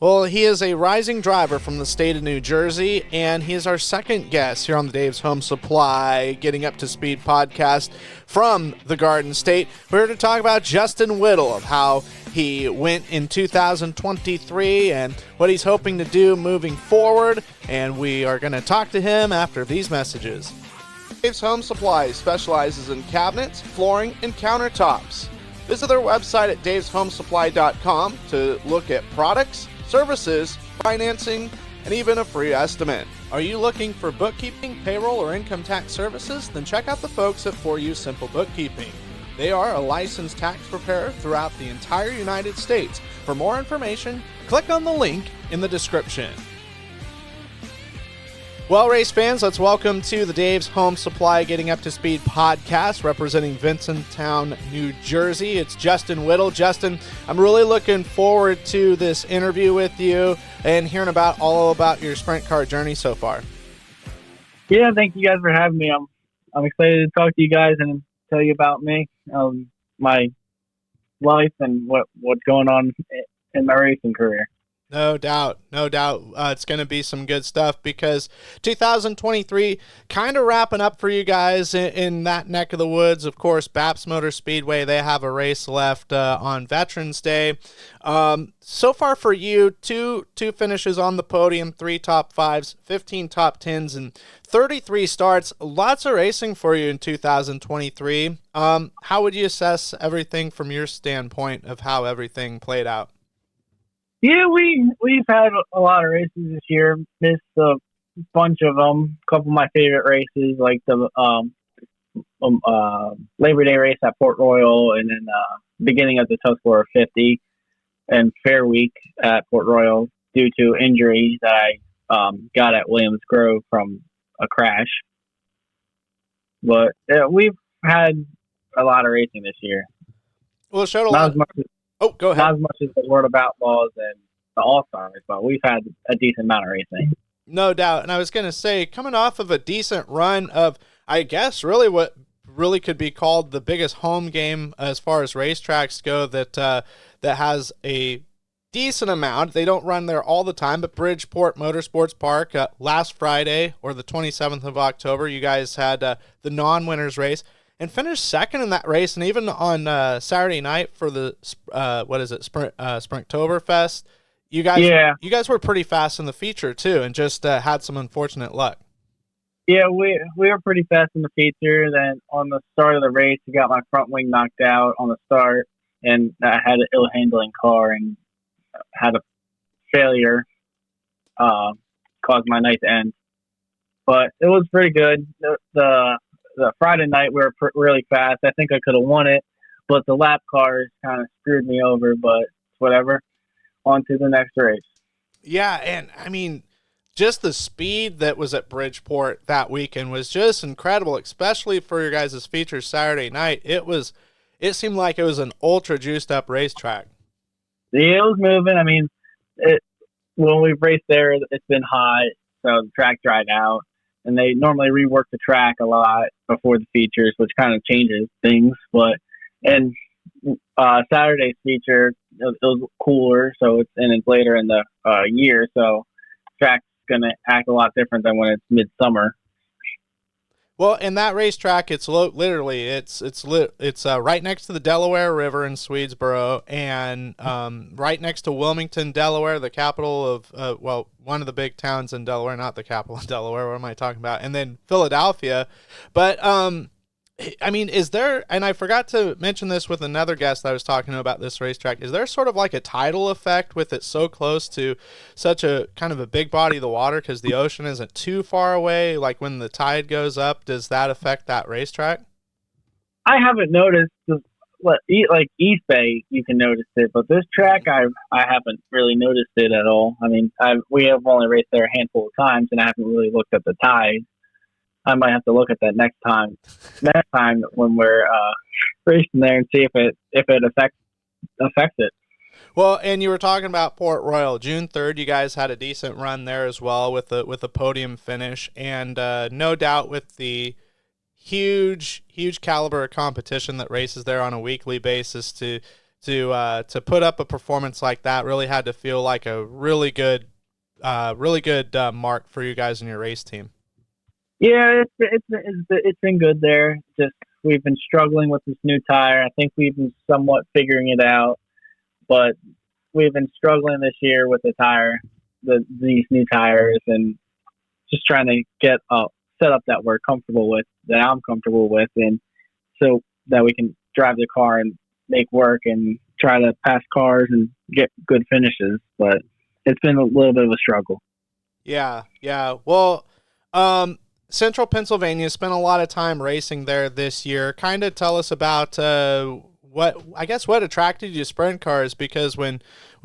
Well, he is a rising driver from the state of New Jersey, and he is our second guest here on the Dave's Home Supply Getting Up to Speed podcast from the Garden State. We're here to talk about Justin Whittall, of how he went in 2023 and what he's hoping to do moving forward, and we are going to talk to him after these messages. Dave's Home Supply specializes in cabinets, flooring, and countertops. Visit their website at daveshomesupply.com to look at products, services, financing, and even a free estimate. Are you looking for bookkeeping, payroll, or income tax services? Then check out the folks at For You Simple Bookkeeping. They are a licensed tax preparer throughout the entire United States. For more information, click on the link in the description. Well, race fans, let's welcome to the Dave's Home Supply Getting Up to Speed podcast representing Vincenttown, New Jersey. It's Justin Whittall. Justin, I'm really looking forward to this interview with you and hearing all about your sprint car journey so far. Yeah, thank you guys for having me. I'm excited to talk to you guys and tell you about me, my life, and what's going on in my racing career. No doubt. It's going to be some good stuff because 2023 kind of wrapping up for you guys in that neck of the woods. Of course, Baps Motor Speedway, they have a race left on Veterans Day. So far for you, two finishes on the podium, 3 top 5s, 15 top 10s, and 33 starts. Lots of racing for you in 2023. How would you assess everything from your standpoint of how everything played out? Yeah, we've had a lot of races this year. Missed a bunch of them. A couple of my favorite races, like the Labor Day race at Port Royal, and then beginning of the Tuscarora 50 and Fair Week at Port Royal due to injuries that I got at Williams Grove from a crash. But we've had a lot of racing this year. Well, it showed a lot. Go ahead. Not as much as the World of Outlaws and the All-Stars, but we've had a decent amount of racing. No doubt. And I was going to say, coming off of a decent run of, I guess, really what really could be called the biggest home game as far as racetracks go that has a decent amount. They don't run there all the time, but Bridgeport Motorsports Park last Friday, or the 27th of October, you guys had the non-winners race and finished second in that race. And even on Saturday night for the Sprinttoberfest, you guys were pretty fast in the feature too, and just had some unfortunate luck. Yeah, we were pretty fast in the feature. Then on the start of the race, I got my front wing knocked out on the start, and I had an ill handling car and had a failure caused my night to end. But it was pretty good. The Friday night we were really fast. I think I could have won it, but the lap cars kind of screwed me over, but whatever. On to the next race. Yeah, and I mean, just the speed that was at Bridgeport that weekend was just incredible, especially for your guys' feature Saturday night. It seemed like it was an ultra juiced up racetrack. Yeah, it was moving. I mean, when we've raced there, it's been hot, so the track dried out. And they normally rework the track a lot before the features, which kind of changes things. But Saturday's feature, it was cooler, so it's later in the year, so the track's gonna act a lot different than when it's midsummer. Well, in that racetrack, it's literally right next to the Delaware River in Swedesboro, and right next to Wilmington, Delaware, the capital of one of the big towns in Delaware, not the capital of Delaware. What am I talking about? And then Philadelphia. But I mean, is there, and I forgot to mention this with another guest that I was talking to about this racetrack, is there sort of like a tidal effect with it so close to such a kind of a big body of the water because the ocean isn't too far away? Like when the tide goes up, does that affect that racetrack? I haven't noticed, like East Bay, you can notice it, but this track, I haven't really noticed it at all. I mean, we have only raced there a handful of times, and I haven't really looked at the tide. I might have to look at that next time when we're racing there and see if it affects it. Well, and you were talking about Port Royal, June 3rd. You guys had a decent run there as well with a podium finish, and no doubt with the huge caliber of competition that races there on a weekly basis to to put up a performance like that really had to feel like a really good mark for you guys and your race team. Yeah, it's been good there. Just we've been struggling with this new tire. I think we've been somewhat figuring it out, but we've been struggling this year with the tire, these new tires, and just trying to get a setup that we're comfortable with, that I'm comfortable with, and so that we can drive the car and make work and try to pass cars and get good finishes. But it's been a little bit of a struggle. Yeah, yeah. Well, Central Pennsylvania spent a lot of time racing there this year. Kind of tell us about what attracted you to sprint cars, because when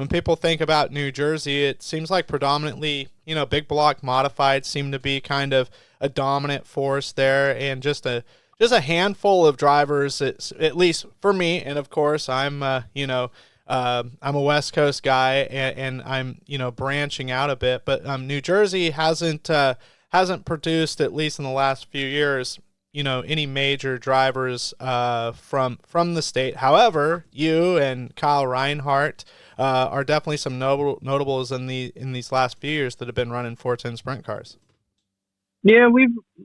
people think about New Jersey, it seems like predominantly, big block modifieds seem to be kind of a dominant force there, and just a handful of drivers, at least for me. And of course, I'm I'm a West Coast guy, and I'm branching out a bit, but New Jersey hasn't produced, at least in the last few years, any major drivers from the state. However, you and Kyle Reinhardt are definitely some notables in these last few years that have been running 410 sprint cars. Yeah,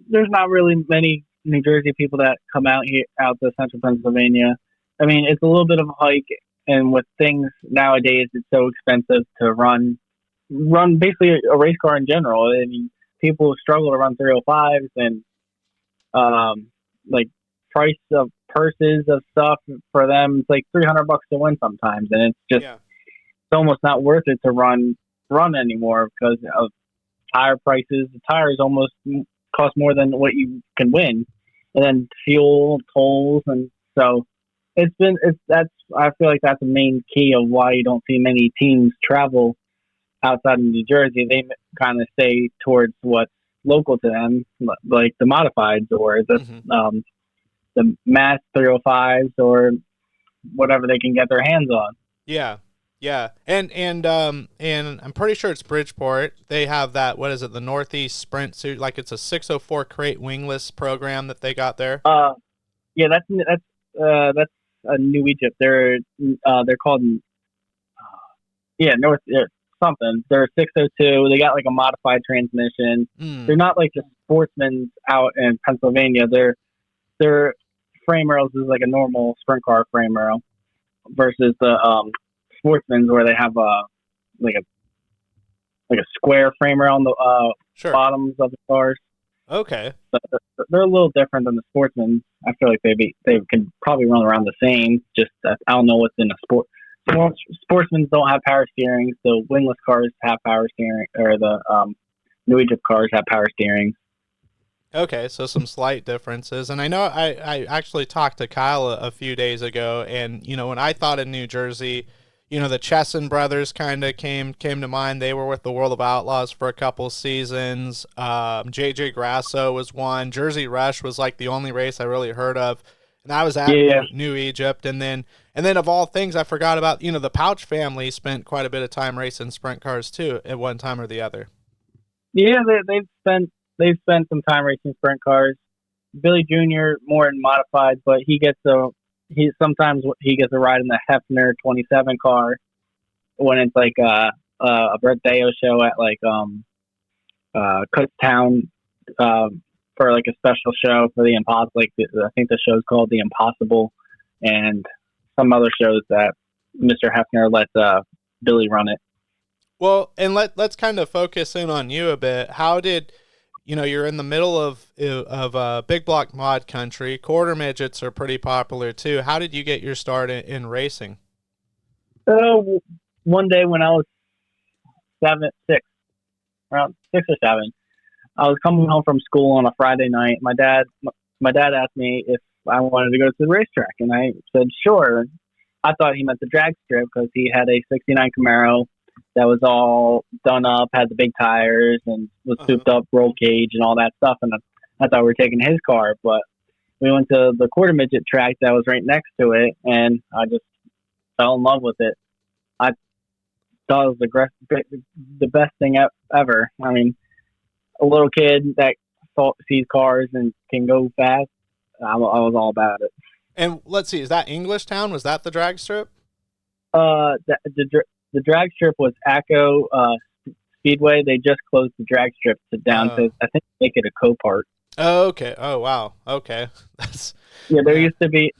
there's not really many New Jersey people that come out to Central Pennsylvania. I mean, it's a little bit of a hike, and with things nowadays, it's so expensive to run basically a race car in general. I mean, people struggle to run 305s, and like price of purses of stuff for them, it's like $300 to win sometimes, and it's just it's almost not worth it to run anymore because of tire prices. The tires almost cost more than what you can win, and then fuel, tolls, and so I feel like that's the main key of why you don't see many teams travel outside of New Jersey. They kind of stay towards what's local to them, like the modifieds or the mass 305s or whatever they can get their hands on. Yeah. Yeah. And I'm pretty sure it's Bridgeport. They have that, what is it, the Northeast Sprint Series, like it's a 604 crate wingless program that they got there. Yeah, that's a New Egypt. They're called North something. They're 602. They got like a modified transmission. They're not like the sportsmen out in Pennsylvania. Their frame rails is like a normal sprint car frame rail versus the sportsmen's where they have a square frame rail on the bottoms of the cars. Okay. But they're a little different than the sportsmen. I feel like they could probably run around the same. Just I don't know what's in a sport. Sportsmen don't have power steering. The wingless cars have power steering, or the New Egypt cars have power steering. Okay, so some slight differences. And I know I actually talked to Kyle a few days ago, and when I thought of New Jersey, the Chesson brothers kind of came to mind. They were with the World of Outlaws for a couple seasons. JJ Grasso was one. Jersey Rush was like the only race I really heard of, and I was at New Egypt. And then of all things, I forgot about the Pouch family spent quite a bit of time racing sprint cars too at one time or the other. Yeah, they've spent some time racing sprint cars. Billy Jr. more in modified, but sometimes he gets a ride in the Hefner 27 car when it's like a Brett Deo show at like Kutztown for like a special show for the Impossible. Like I think the show's called The Impossible, and some other shows that Mr. Hefner lets Billy run it. Well, and let's kind of focus in on you a bit. How did you're in the middle of big block mod country. Quarter midgets are pretty popular too. How did you get your start in racing? One day when I was around 6 or 7, I was coming home from school on a Friday night. My dad asked me if I wanted to go to the racetrack, and I said sure. I thought he meant the drag strip because he had a '69 Camaro that was all done up, had the big tires, and was souped up, roll cage, and all that stuff. And I thought we were taking his car, but we went to the quarter midget track that was right next to it, and I just fell in love with it. I thought it was the best thing ever. I mean, a little kid that sees cars and can go fast, I was all about it. And let's see, is that Englishtown? Was that the drag strip? The drag strip was ACO Speedway. They just closed the drag strip down to, I think, make it a co-part. Oh, okay. Oh, wow. Okay. That's Yeah, there yeah. used to be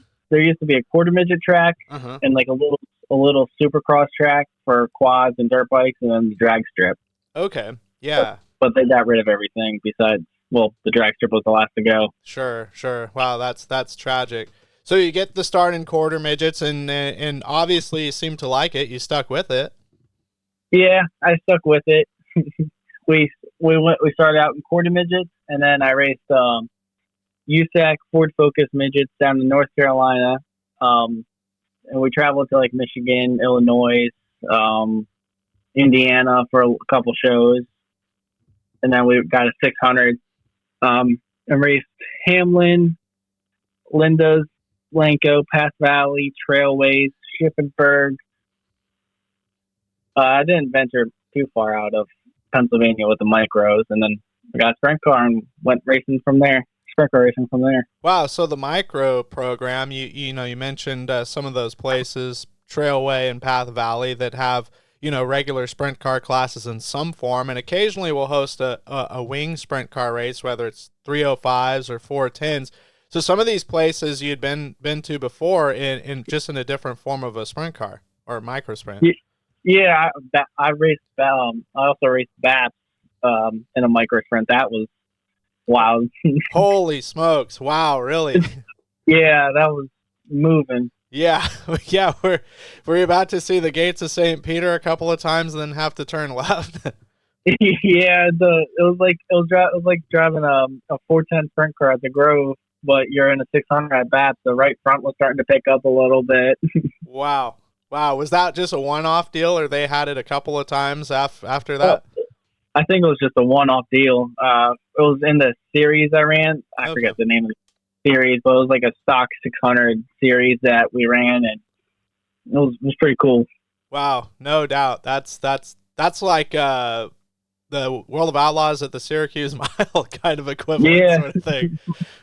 a quarter midget track Uh-huh. and like a little supercross track for quads and dirt bikes, and then the drag strip. Okay. But, Yeah. but they got rid of everything besides, well, the drag strip was the last to go. Sure, sure. Wow, that's tragic. So you get the start in quarter midgets, and obviously you seem to like it. You stuck with it. Yeah, I stuck with it. We started out in quarter midgets, and then I raced USAC Ford Focus midgets down to North Carolina, and we traveled to like Michigan, Illinois, Indiana for a couple shows, and then we got a 600 and raced Hamlin, Linda's, Blanco, Path Valley, Trailways, Shippensburg. I didn't venture too far out of Pennsylvania with the micros, and then I got a sprint car and went racing from there. Sprint car racing from there. Wow. So the micro program, you mentioned some of those places, Trailway and Path Valley, that have regular sprint car classes in some form, and occasionally we'll host a wing sprint car race, whether it's 305s or 410s. So some of these places you'd been to before in just in a different form of a sprint car or micro sprint. Yeah, I raced. I also raced BAPS in a micro sprint. That was wild. Holy smokes! Wow, really? Yeah, that was moving. Yeah, yeah. We're about to see the gates of St. Peter a couple of times, and then have to turn left. Yeah, it was like driving a 410 sprint car at the Grove, but you're in a 600 at BAPS. The right front was starting to pick up a little bit. Wow. Wow, was that just a one-off deal, or they had it a couple of times after that? I think it was just a one-off deal. It was in the series I ran. I forget the name of the series, but it was like a stock 600 series that we ran, and it was pretty cool. Wow, no doubt. That's like the World of Outlaws at the Syracuse Mile kind of equivalent sort of thing.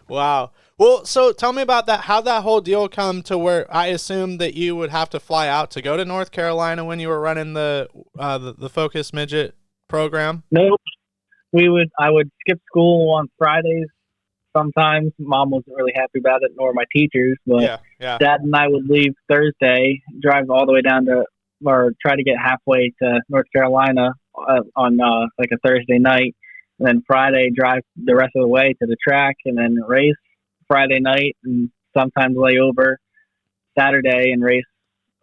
Wow. Well, so tell me about that. How'd that whole deal come to where I assumed that you would have to fly out to go to North Carolina when you were running the Focus Midget program? Nope. I would skip school on Fridays sometimes. Mom wasn't really happy about it, nor my teachers, but Dad and I would leave Thursday, drive all the way down to, or try to get halfway to North Carolina on like a Thursday night, and then Friday drive the rest of the way to the track, and then race Friday night, and sometimes lay over Saturday and race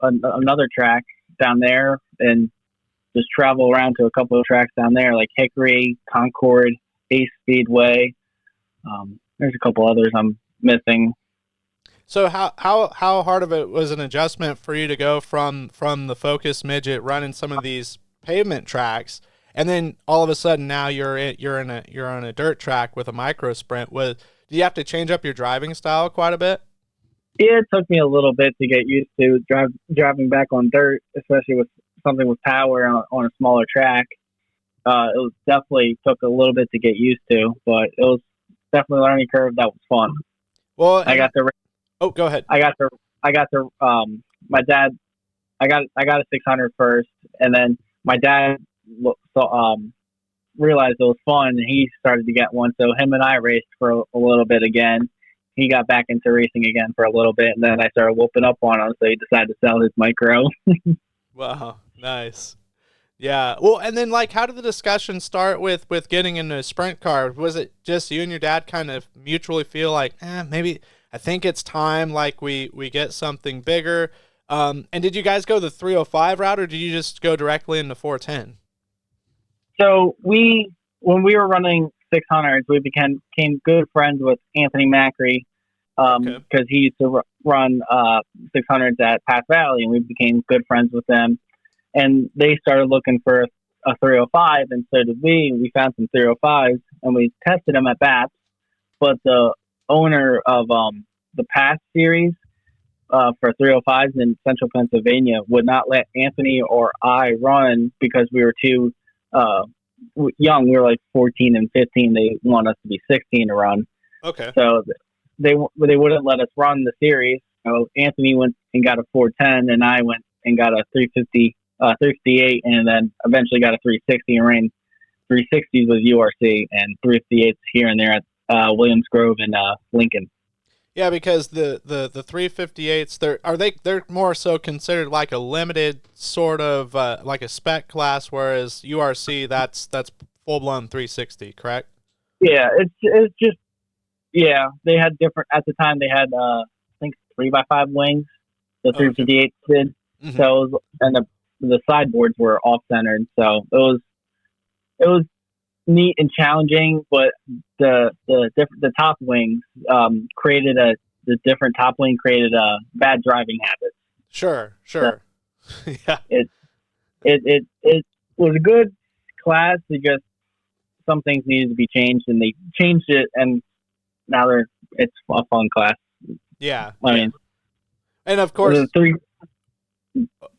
another track down there, and just travel around to a couple of tracks down there, like Hickory, Concord, Ace Speedway. There's a couple others I'm missing. So how hard of it was an adjustment for you to go from the Focus Midget running some of these pavement tracks, and then all of a sudden now you're on a dirt track with a micro sprint? Do you have to change up your driving style quite a bit? Yeah, it took me a little bit to get used to driving back on dirt, especially with something with power on a smaller track. It was definitely took a little bit to get used to, but it was definitely a learning curve that was fun. Well, go ahead. My dad, I got a 600 first, and then my dad realized it was fun, and he started to get one. So him and I raced for a little bit again. He got back into racing again for a little bit, and then I started whooping up on him, so he decided to sell his micro. Wow, nice. Yeah. Well, and then how did the discussion start with getting into a sprint car? Was it just you and your dad kind of mutually feel like, maybe I think it's time, we get something bigger? And did you guys go the 305 route, or did you just go directly into 410? So when we were running 600s, we became good friends with Anthony Macri, because he used to run 600s at Path Valley, and we became good friends with them. And they started looking for a 305, and so did we. We found some 305s, and we tested them at BAPS. But the owner of the Path series for 305s in central Pennsylvania would not let Anthony or I run because we were too young. We were like 14 and 15. They want us to be 16 to run. Okay. So they wouldn't let us run the series. So Anthony went and got a 410, and I went and got a 358, and then eventually got a 360 and ran 360s with URC and 358s here and there at Williams Grove and Lincoln. Yeah, because the 358s, they're more so considered like a limited sort of like a spec class, whereas URC that's full blown 360, correct? Yeah, it's just they had different at the time. They had I think 3x5 wings. The 358 did. Mm-hmm. So it was, and the sideboards were off centered, so it was neat and challenging, but the top wings created the different top wing created bad driving habits. Sure. So Yeah. It was a good class. It just some things needed to be changed, and they changed it, and now it's a fun class. Yeah. I mean, and of course,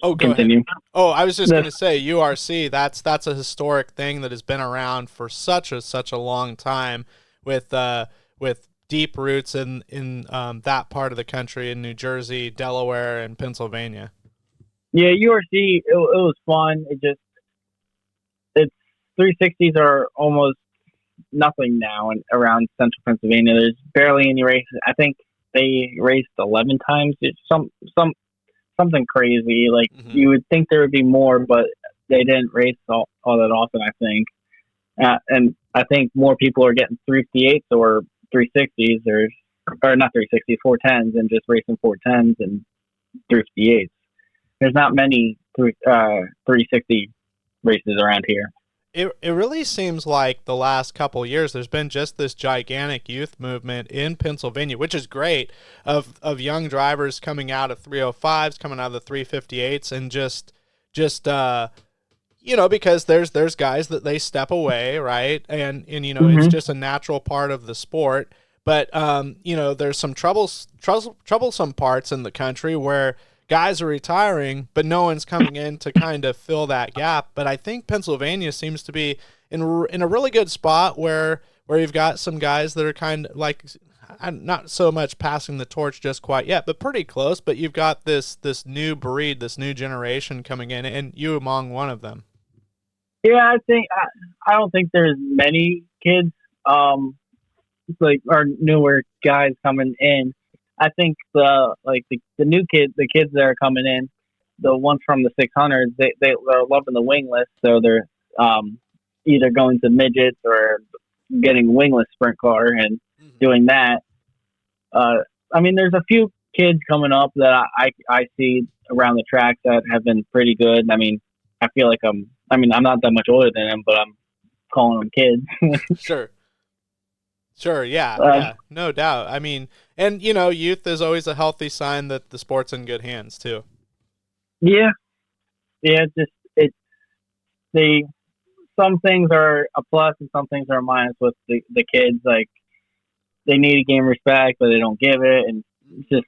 go continue. Ahead. Oh, I was just going to say URC. That's a historic thing that has been around for such a long time, with deep roots in that part of the country in New Jersey, Delaware, and Pennsylvania. Yeah, URC. It was fun. It's 360s are almost nothing now around central Pennsylvania. There's barely any races. I think they raced 11 times. It's something crazy. Like you would think there would be more, but they didn't race all that often, I think. And I think more people are getting 358s or 360s or not 360s, 410s, and just racing 410s and 358s. There's not many 360 races around here. It really seems like the last couple of years there's been just this gigantic youth movement in Pennsylvania, which is great, of young drivers coming out of 305s, coming out of the 358s, and just because there's guys that they step away, right? And it's just a natural part of the sport. But there's some troublesome parts in the country where guys are retiring, but no one's coming in to kind of fill that gap. But I think Pennsylvania seems to be in a really good spot where you've got some guys that are kind of like, not so much passing the torch just quite yet, but pretty close. But you've got this new breed, this new generation coming in, and you among one of them. Yeah, I don't think there's many kids or newer guys coming in. I think the new kids, the kids that are coming in, the ones from the 600s, they're loving the wingless, so they're either going to midgets or getting a wingless sprint car and doing that. I mean, there's a few kids coming up that I see around the track that have been pretty good. I mean, I feel like I'm not that much older than them, but I'm calling them kids. Sure, yeah, no doubt. I mean, and youth is always a healthy sign that the sport's in good hands too. Yeah, some things are a plus and some things are a minus with the kids. Like they need to gain respect, but they don't give it, and it's just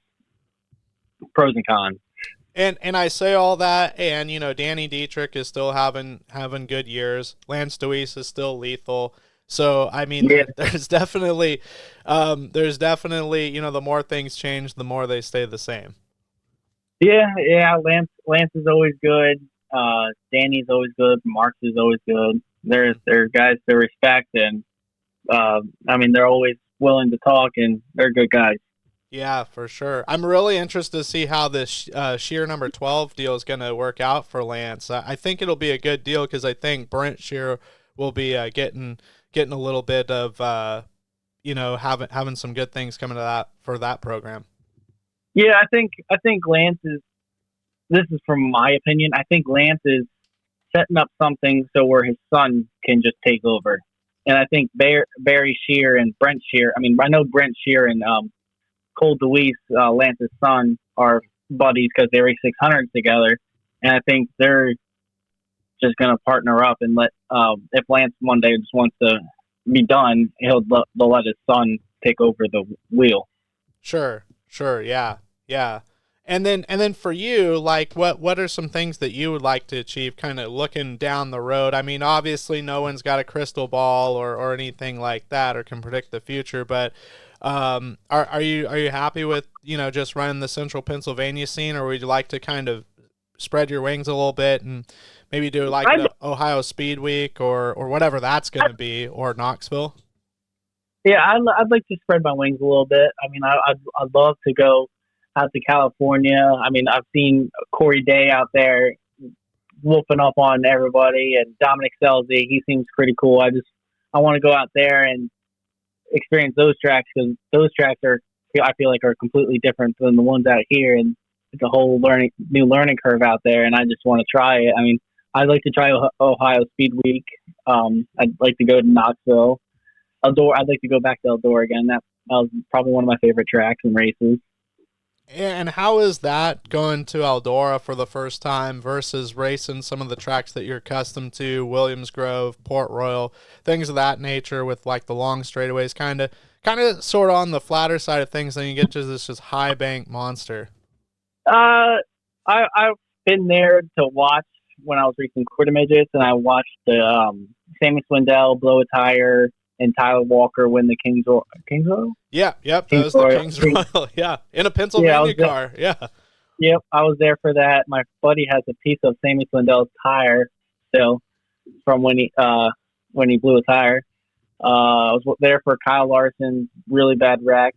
pros and cons. And I say all that, and Danny Dietrich is still having good years. Lance Deweese is still lethal. So I mean, there's definitely, the more things change, the more they stay the same. Yeah. Lance is always good. Danny's always good. Marks is always good. They're guys to respect, and they're always willing to talk, and they're good guys. Yeah, for sure. I'm really interested to see how this Shear number 12 deal is going to work out for Lance. I think it'll be a good deal because I think Brent Shear will be getting a little bit of having some good things coming to that program. Yeah, I think Lance is. This is from my opinion. I think Lance is setting up something so where his son can just take over, and I think Barry Shear and Brent Shear. I mean, I know Brent Shear and Cole Deweese, Lance's son, are buddies because they race 600s together, and I think they're just going to partner up and let if Lance one day just wants to be done, they'll let his son take over the wheel. Sure, yeah. And then for you, like what are some things that you would like to achieve, kind of looking down the road? I mean, obviously no one's got a crystal ball or anything like that or can predict the future, but are you happy with just running the central Pennsylvania scene, or would you like to kind of spread your wings a little bit and maybe do like I'd, the Ohio Speed Week or whatever that's going to be, or Knoxville? yeah, I'd like to spread my wings a little bit. I mean, I'd love to go out to California. I mean, I've seen Corey Day out there whooping up on everybody, and Dominic Selzy. He seems pretty cool. I want to go out there and experience those tracks, because those tracks I feel like are completely different than the ones out here, and it's a whole new learning curve out there. And I just want to try it. I mean, I'd like to try Ohio Speed Week. I'd like to go to Knoxville. Eldora. I'd like to go back to Eldora again. That was probably one of my favorite tracks and races. And how is that going to Eldora for the first time versus racing some of the tracks that you're accustomed to, Williams Grove, Port Royal, things of that nature, with like the long straightaways, kind of sort of on the flatter side of things, then you get to this just high bank monster? I've been there to watch when I was racing quarter midgets, and I watched the Sammy Swindell blow a tire and Tyler Walker win the Kings Royal? Yep, that was the Kings Royal, yeah, in a Pennsylvania car, yeah. Yep, I was there for that. My buddy has a piece of Sammy Swindell's tire still from when he blew a tire. I was there for Kyle Larson's really bad wreck,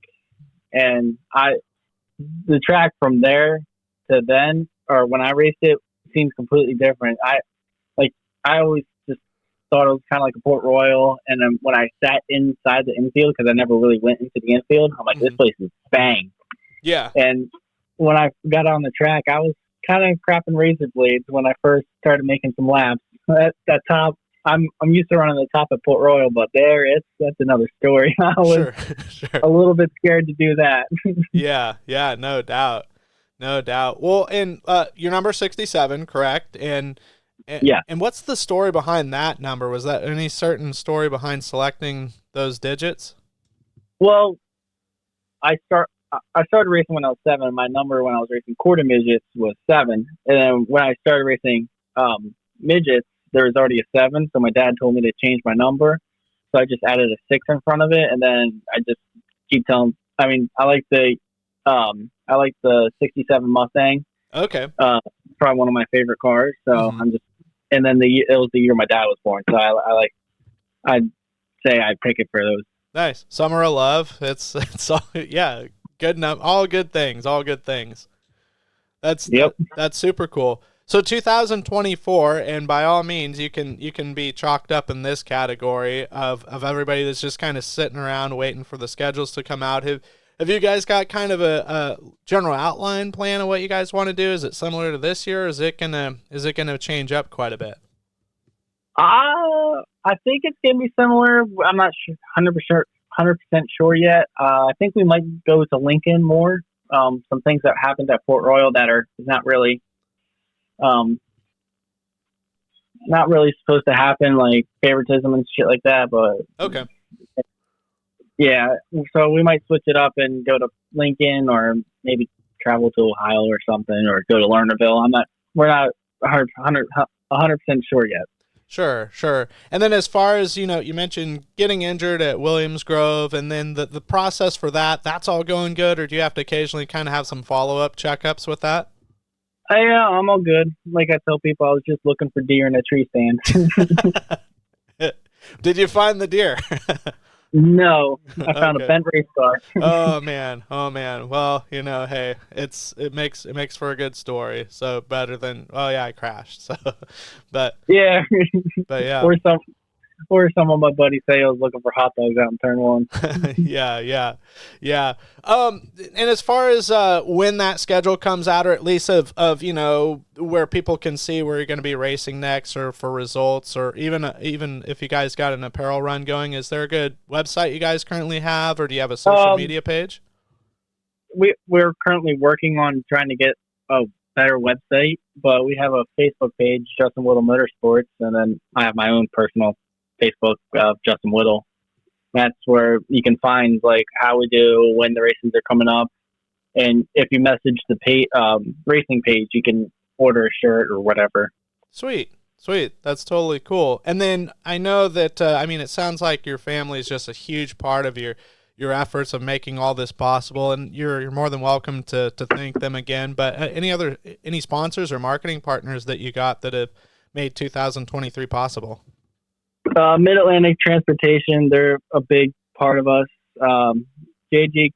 and the track from there to then, or when I raced it, seems completely different. I always just thought it was kind of like a Port Royal, and then when I sat inside the infield, because I never really went into the infield, I'm like, this place is bang. Yeah. And when I got on the track, I was kind of crapping razor blades when I first started making some laps. That top, I'm used to running the top at Port Royal, but that's another story. I was sure. a little bit scared to do that. yeah, no doubt. Well, and your number 67, correct? And yeah. And what's the story behind that number? Was that any certain story behind selecting those digits? Well, I started racing when I was 7. My number when I was racing quarter midgets was 7, and then when I started racing midgets, there was already a 7. So my dad told me to change my number, so I just added a 6 in front of it, and then I just keep telling. I mean, I like the 67 Mustang. Okay. Probably one of my favorite cars. So and then it was the year my dad was born. So I'd say I pick it for those. Nice. Summer of Love. It's all, yeah, good. All good things. That's super cool. So 2024, and by all means, you can be chalked up in this category of everybody that's just kind of sitting around waiting for the schedules to come out. Have you guys got kind of a general outline plan of what you guys want to do? Is it similar to this year, or is it gonna change up quite a bit? I think it's gonna be similar. I'm not 100% sure yet. I think we might go to Lincoln more. Some things that happened at Port Royal that are not really supposed to happen, like favoritism and shit like that. But okay. Yeah, so we might switch it up and go to Lincoln, or maybe travel to Ohio or something, or go to Lernerville. We're not 100% sure yet. Sure. And then as far as, you mentioned getting injured at Williams Grove, and then the process for that's all going good, or do you have to occasionally kind of have some follow-up checkups with that? Yeah, I'm all good. Like I tell people, I was just looking for deer in a tree stand. Did you find the deer? No, I found a bent race car. Oh man. Well, hey, it makes for a good story. So better than, oh yeah, I crashed. So, but yeah. Or some of my buddies say I was looking for hot dogs out in turn 1. Yeah. And as far as when that schedule comes out, or at least of where people can see where you're going to be racing next, or for results, or even if you guys got an apparel run going, is there a good website you guys currently have, or do you have a social media page? We're currently working on trying to get a better website, but we have a Facebook page, Justin Whittall Motorsports, and then I have my own personal Facebook of Justin Whittall. That's where you can find like how we do, when the races are coming up, and if you message the racing page, you can order a shirt or whatever. Sweet, that's totally cool. And then I know that it sounds like your family is just a huge part of your your efforts of making all this possible. And you're more than welcome to thank them again. But any sponsors or marketing partners that you got that have made 2023 possible? Mid-Atlantic Transportation, they're a big part of us. JG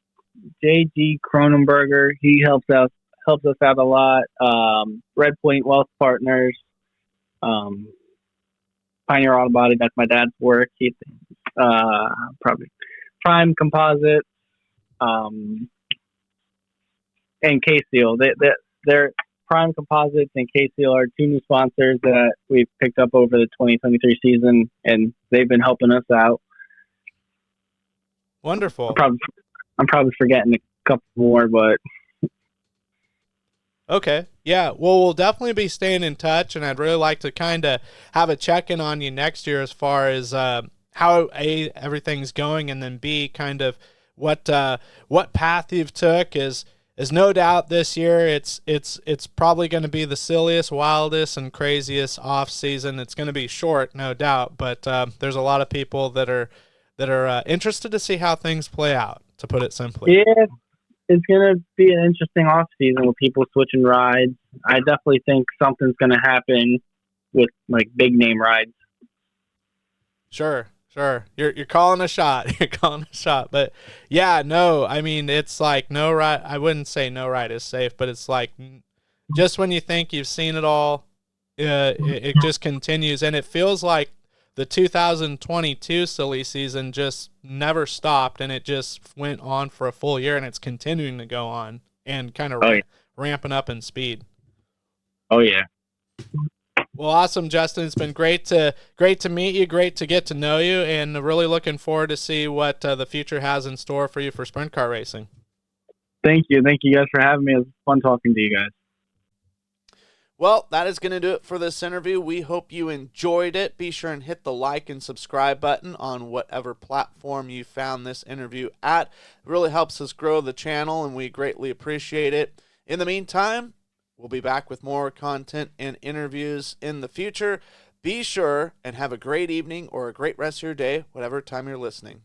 Cronenberger, he helps us out a lot. Red Point Wealth Partners, Pioneer Auto Body, that's my dad's work. He probably Prime Composites, and K-Seal. They're Prime Composites and K-Seal are two new sponsors that we've picked up over the 2023 season, and they've been helping us out. Wonderful. I'm probably forgetting a couple more, but okay. Yeah. Well, we'll definitely be staying in touch, and I'd really like to kind of have a check-in on you next year as far as how everything's going, and then B, kind of what path you've took is no doubt this year it's probably going to be the silliest, wildest, and craziest off season. It's going to be short, no doubt, but there's a lot of people that are interested to see how things play out, to put it simply. Yeah, it's going to be an interesting off season with people switching rides. I definitely think something's going to happen with like big name rides. Sure. You're calling a shot. You're calling a shot. But yeah, no, I mean, it's like no ride. I wouldn't say no ride is safe, but it's like just when you think you've seen it all, it just continues. And it feels like the 2022 silly season just never stopped, and it just went on for a full year, and it's continuing to go on and kind of ramping up in speed. Oh, yeah. Well, awesome, Justin. It's been great to meet you, great to get to know you, and really looking forward to see what the future has in store for you for sprint car racing. Thank you guys for having me. It was fun talking to you guys. Well, that is going to do it for this interview. We hope you enjoyed it. Be sure and hit the like and subscribe button on whatever platform you found this interview at. It really helps us grow the channel, and we greatly appreciate it. In the meantime, we'll be back with more content and interviews in the future. Be sure and have a great evening or a great rest of your day, whatever time you're listening.